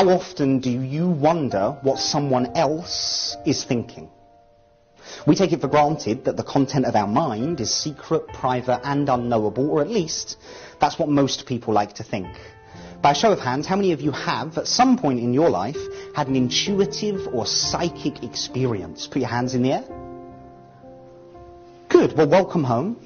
How often do you wonder what someone else is thinking? We take it for granted that the content of our mind is secret, private and unknowable, or at least that's what most people like to think. By a show of hands, how many of you have, at some point in your life, had an intuitive or psychic experience? Put your hands in the air. Good. Well, welcome home.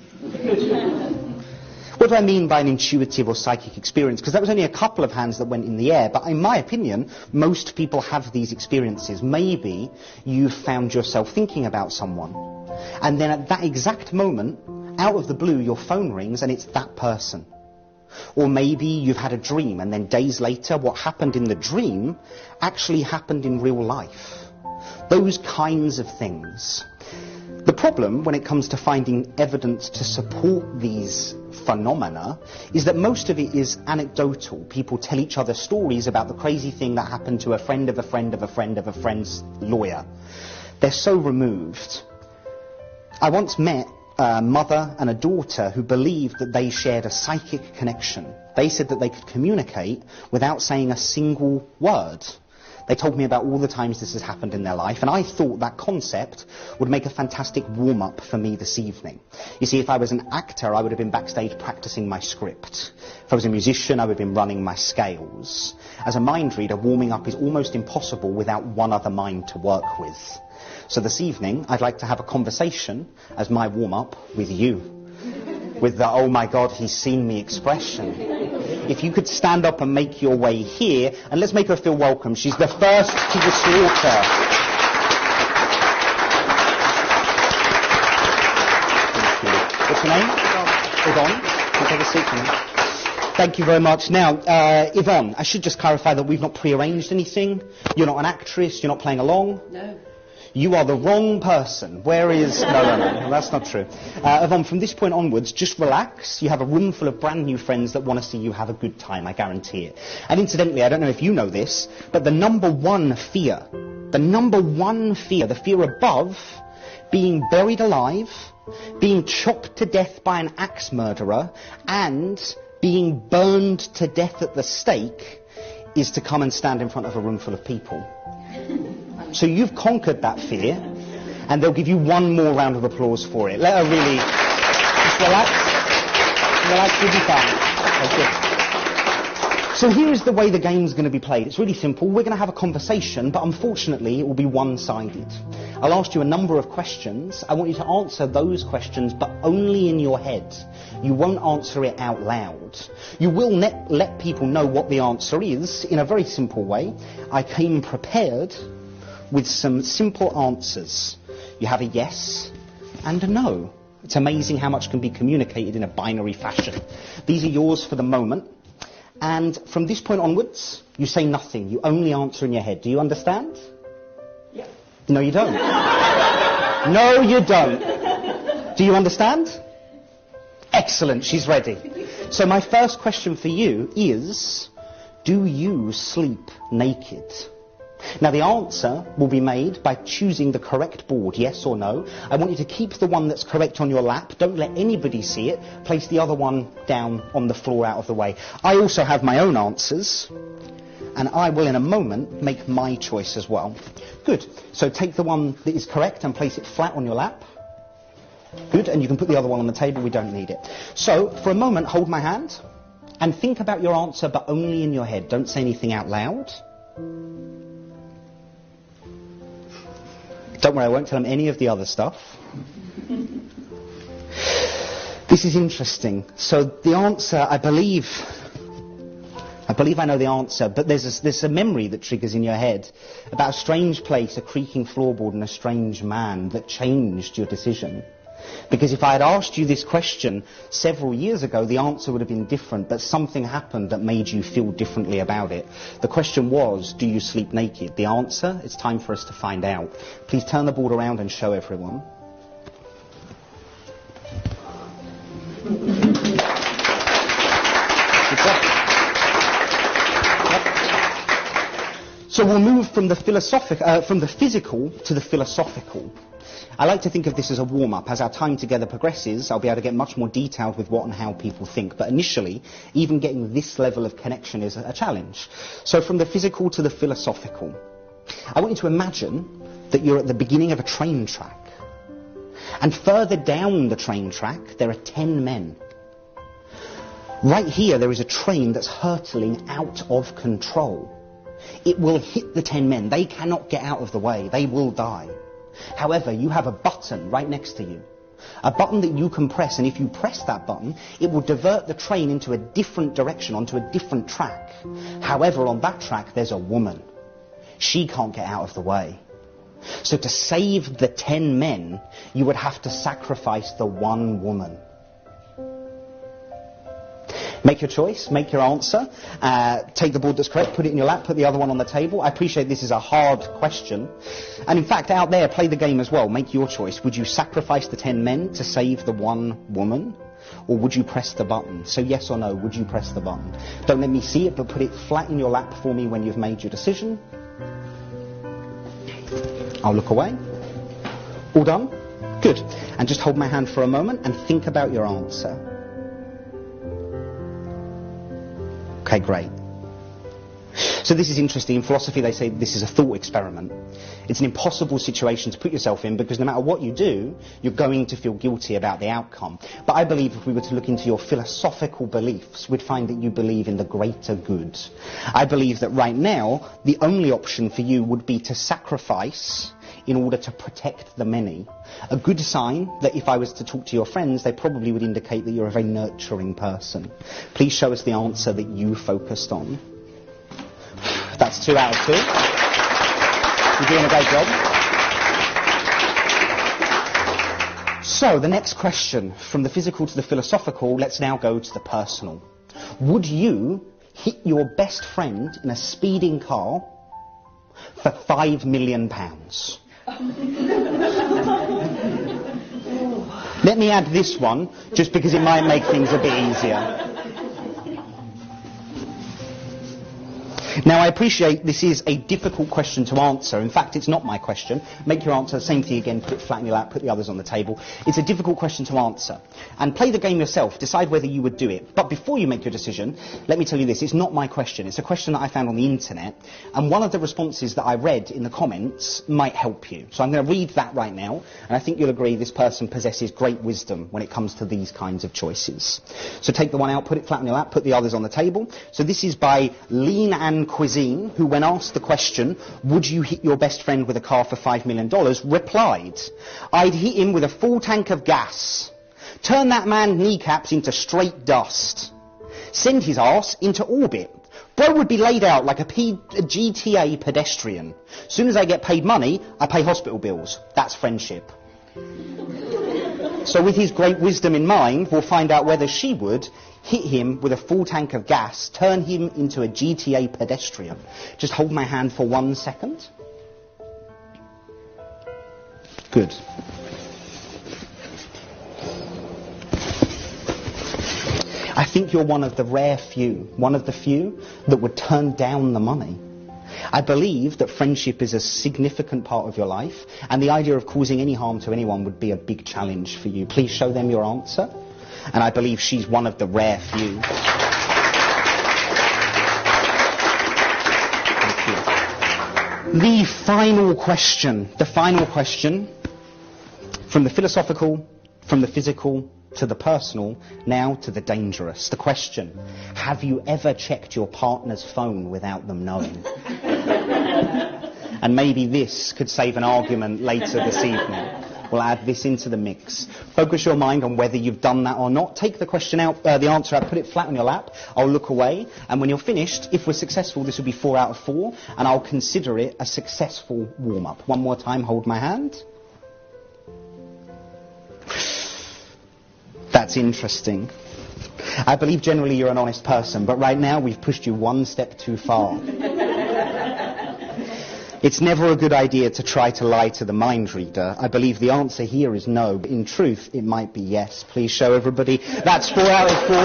What do I mean by an intuitive or psychic experience? Because that was only a couple of hands that went in the air, but in my opinion, most people have these experiences. Maybe you found yourself thinking about someone, and then at that exact moment, out of the blue, your phone rings and it's that person. Or maybe you've had a dream, and then days later, what happened in the dream actually happened in real life. Those kinds of things. The problem when it comes to finding evidence to support these phenomena is that most of it is anecdotal. People tell each other stories about the crazy thing that happened to a friend of a friend of a friend of a friend's lawyer. They're so removed. I once met a mother and a daughter who believed that they shared a psychic connection. They said that they could communicate without saying a single word. They told me about all the times this has happened in their life, and I thought that concept would make a fantastic warm-up for me this evening. You see, if I was an actor, I would have been backstage practicing my script. If I was a musician, I would have been running my scales. As a mind reader, warming up is almost impossible without one other mind to work with. So this evening, I'd like to have a conversation as my warm-up with you. With the, oh my God, he's seen me expression. If you could stand up and make your way here, and let's make her feel welcome. She's the first to the slaughter. Thank you. What's your name? Yvonne. Can you take a seat for me? Thank you very much. Now, Yvonne, I should just clarify that we've not prearranged anything. You're not an actress. You're not playing along. No. You are the wrong person. Where is... No, that's not true. Yvonne, from this point onwards, just relax. You have a room full of brand new friends that want to see you have a good time, I guarantee it. And incidentally, I don't know if you know this, but the number one fear, the fear above being buried alive, being chopped to death by an axe murderer, and being burned to death at the stake, is to come and stand in front of a room full of people. So you've conquered that fear, and they'll give you one more round of applause for it. Let her really... Just relax. Relax, you'll be fine. Okay. So here is the way the game's going to be played. It's really simple. We're going to have a conversation, but unfortunately it will be one-sided. I'll ask you a number of questions. I want you to answer those questions, but only in your head. You won't answer it out loud. You will let people know what the answer is in a very simple way. I came prepared with some simple answers. You have a yes and a no. It's amazing how much can be communicated in a binary fashion. These are yours for the moment. And from this point onwards, you say nothing. You only answer in your head. Do you understand? Yeah. No, you don't. No, you don't. Do you understand? Excellent, she's ready. So my first question for you is, do you sleep naked? Now the answer will be made by choosing the correct board, yes or no. I want you to keep the one that's correct on your lap. Don't let anybody see it. Place the other one down on the floor out of the way. I also have my own answers, and I will in a moment make my choice as well. Good. So take the one that is correct and place it flat on your lap. Good, and you can put the other one on the table. We don't need it. So for a moment, hold my hand and think about your answer, but only in your head. Don't say anything out loud. Don't worry, I won't tell them any of the other stuff. This is interesting. So the answer, I believe I know the answer, but there's a memory that triggers in your head about a strange place, a creaking floorboard, and a strange man that changed your decision. Because if I had asked you this question several years ago, the answer would have been different, but something happened that made you feel differently about it. The question was, do you sleep naked? The answer, it's time for us to find out. Please turn the board around and show everyone. So we'll move from the physical to the philosophical. I like to think of this as a warm-up. As our time together progresses, I'll be able to get much more detailed with what and how people think. But initially, even getting this level of connection is a challenge. So from the physical to the philosophical, I want you to imagine that you're at the beginning of a train track. And further down the train track, there are 10 men. Right here, there is a train that's hurtling out of control. It will hit the 10 men. They cannot get out of the way. They will die. However, you have a button right next to you. A button that you can press, and if you press that button, it will divert the train into a different direction, onto a different track. However, on that track, there's a woman. She can't get out of the way. So to save the 10 men, you would have to sacrifice the one woman. Make your choice, make your answer, take the board that's correct, put it in your lap, put the other one on the table. I appreciate this is a hard question. And in fact, out there, play the game as well. Make your choice. Would you sacrifice the 10 men to save the one woman? Or would you press the button? So yes or no, would you press the button? Don't let me see it, but put it flat in your lap for me when you've made your decision. I'll look away. All done? Good. And just hold my hand for a moment and think about your answer. Okay, great. So this is interesting. In philosophy, they say this is a thought experiment. It's an impossible situation to put yourself in because no matter what you do, you're going to feel guilty about the outcome. But I believe if we were to look into your philosophical beliefs, we'd find that you believe in the greater good. I believe that right now, the only option for you would be to sacrifice in order to protect the many. A good sign that if I was to talk to your friends, they probably would indicate that you're a very nurturing person. Please show us the answer that you focused on. That's 2 out of 2. You're doing a great job. So, the next question, from the physical to the philosophical, let's now go to the personal. Would you hit your best friend in a speeding car for £5 million? Let me add this one, just because it might make things a bit easier. Now, I appreciate this is a difficult question to answer. In fact, it's not my question. Make your answer, same thing again, put it flat in your lap, put the others on the table. It's a difficult question to answer. And play the game yourself, decide whether you would do it. But before you make your decision, let me tell you this, it's not my question. It's a question that I found on the internet. And one of the responses that I read in the comments might help you. So I'm going to read that right now. And I think you'll agree this person possesses great wisdom when it comes to these kinds of choices. So take the one out, put it flat in your lap, put the others on the table. So this is by Lean and Cuisine, who when asked the question, would you hit your best friend with a car for $5 million, replied, I'd hit him with a full tank of gas, turn that man's kneecaps into straight dust, send his arse into orbit. Bro would be laid out like a GTA pedestrian. Soon as I get paid money, I pay hospital bills. That's friendship. So with his great wisdom in mind, we'll find out whether she would hit him with a full tank of gas, turn him into a GTA pedestrian. Just hold my hand for 1 second. Good. I think you're one of the rare few, one of the few that would turn down the money. I believe that friendship is a significant part of your life, and the idea of causing any harm to anyone would be a big challenge for you. Please show them your answer. And I believe she's one of the rare few. Thank you. The final question, from the philosophical, from the physical, to the personal, now to the dangerous. The question, have you ever checked your partner's phone without them knowing? And maybe this could save an argument later this evening. We'll add this into the mix. Focus your mind on whether you've done that or not. Take the question out, the answer out, put it flat on your lap. I'll look away. And when you're finished, if we're successful, this will be 4 out of 4. And I'll consider it a successful warm-up. One more time, hold my hand. That's interesting. I believe generally you're an honest person, but right now we've pushed you 1 step too far. It's never a good idea to try to lie to the mind reader. I believe the answer here is no, but in truth, it might be yes. Please show everybody. That's 4 out of 4.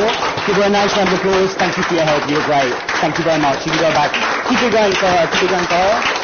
Give her a nice round of applause. Thank you for your help. You're great. Thank you very much. You can go back. Keep it going, Sarah. Keep it going, Sarah.